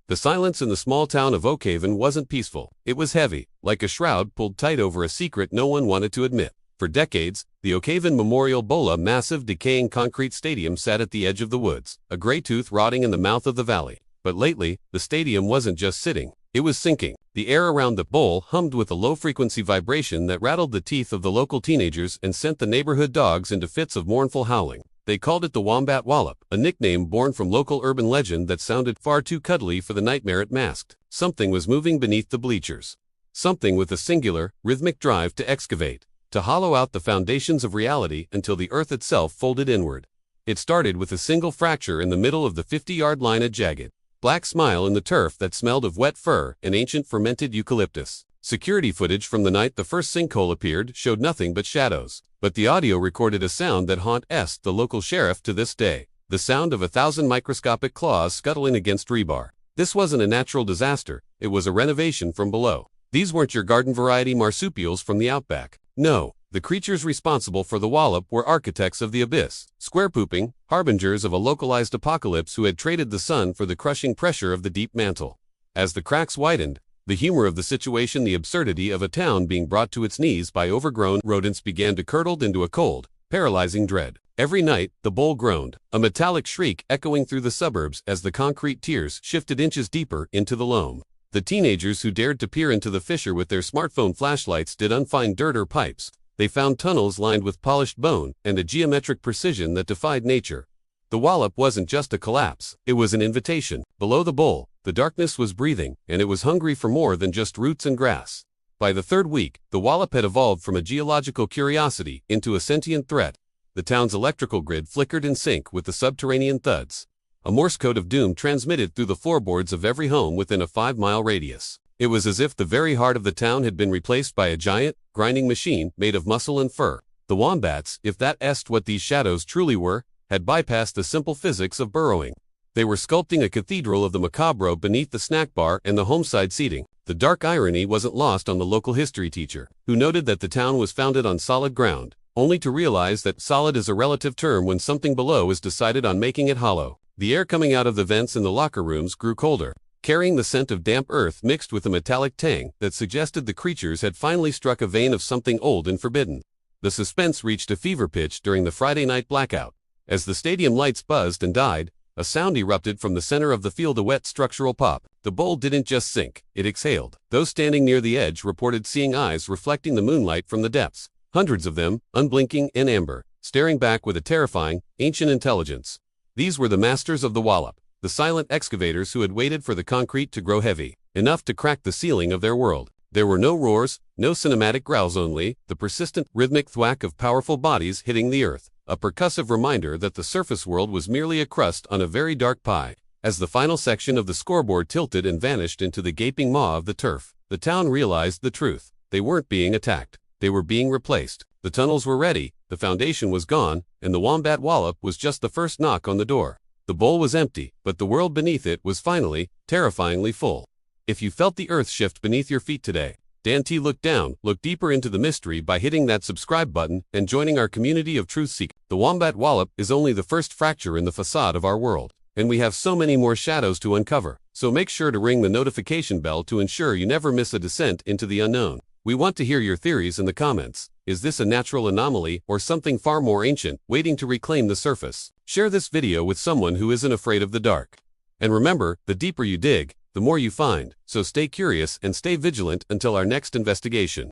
The silence in the small town of Oakhaven wasn't peaceful. It was heavy, like a shroud pulled tight over a secret no one wanted to admit. For decades, the Oakhaven Memorial Bowl, a massive, decaying concrete stadium, sat at the edge of the woods, a gray tooth rotting in the mouth of the valley. But lately, the stadium wasn't just sitting. It was sinking. The air around the bowl hummed with a low-frequency vibration that rattled the teeth of the local teenagers and sent the neighborhood dogs into fits of mournful howling. They called it the Wombat Wallop, a nickname born from local urban legend that sounded far too cuddly for the nightmare it masked. Something was moving beneath the bleachers. Something with a singular, rhythmic drive to excavate, to hollow out the foundations of reality until the earth itself folded inward. It started with a single fracture in the middle of the 50-yard line, a jagged, black smile in the turf that smelled of wet fur and ancient fermented eucalyptus. Security footage from the night the first sinkhole appeared showed nothing but shadows, but the audio recorded a sound that haunts the local sheriff to this day, the sound of 1,000 microscopic claws scuttling against rebar. This wasn't a natural disaster, it was a renovation from below. These weren't your garden-variety marsupials from the outback. No, the creatures responsible for the wallop were architects of the abyss, square-pooping, harbingers of a localized apocalypse who had traded the sun for the crushing pressure of the deep mantle. As the cracks widened, the humor of the situation, the absurdity of a town being brought to its knees by overgrown rodents, began to curdle into a cold, paralyzing dread. Every night, the bowl groaned, a metallic shriek echoing through the suburbs as the concrete tiers shifted inches deeper into the loam. The teenagers who dared to peer into the fissure with their smartphone flashlights didn't find dirt or pipes. They found tunnels lined with polished bone and a geometric precision that defied nature. The wallop wasn't just a collapse, it was an invitation. Below the bowl, the darkness was breathing, and it was hungry for more than just roots and grass. By the third week, the wallop had evolved from a geological curiosity into a sentient threat. The town's electrical grid flickered in sync with the subterranean thuds. A Morse code of doom transmitted through the floorboards of every home within a 5-mile radius. It was as if the very heart of the town had been replaced by a giant, grinding machine made of muscle and fur. The wombats, if that est what these shadows truly were, had bypassed the simple physics of burrowing. They were sculpting a cathedral of the macabre beneath the snack bar and the homeside seating. The dark irony wasn't lost on the local history teacher, who noted that the town was founded on solid ground, only to realize that solid is a relative term when something below is decided on making it hollow. The air coming out of the vents in the locker rooms grew colder, carrying the scent of damp earth mixed with a metallic tang that suggested the creatures had finally struck a vein of something old and forbidden. The suspense reached a fever pitch during the Friday night blackout. As the stadium lights buzzed and died, a sound erupted from the center of the field, a wet structural pop. The bowl didn't just sink, it exhaled. Those standing near the edge reported seeing eyes reflecting the moonlight from the depths. Hundreds of them, unblinking and amber, staring back with a terrifying, ancient intelligence. These were the masters of the wallop, the silent excavators who had waited for the concrete to grow heavy, enough to crack the ceiling of their world. There were no roars, no cinematic growls, only the persistent, rhythmic thwack of powerful bodies hitting the earth, a percussive reminder that the surface world was merely a crust on a very dark pie. As the final section of the scoreboard tilted and vanished into the gaping maw of the turf, the town realized the truth. They weren't being attacked. They were being replaced. The tunnels were ready, the foundation was gone, and the Wombat Wallop was just the first knock on the door. The bowl was empty, but the world beneath it was finally, terrifyingly full. If you felt the earth shift beneath your feet today, Dan T looked down, look deeper into the mystery by hitting that subscribe button and joining our community of truth seekers. The Wombat Wallop is only the first fracture in the facade of our world, and we have so many more shadows to uncover. So make sure to ring the notification bell to ensure you never miss a descent into the unknown. We want to hear your theories in the comments. Is this a natural anomaly or something far more ancient, waiting to reclaim the surface? Share this video with someone who isn't afraid of the dark. And remember, the deeper you dig, the more you find. So stay curious and stay vigilant until our next investigation.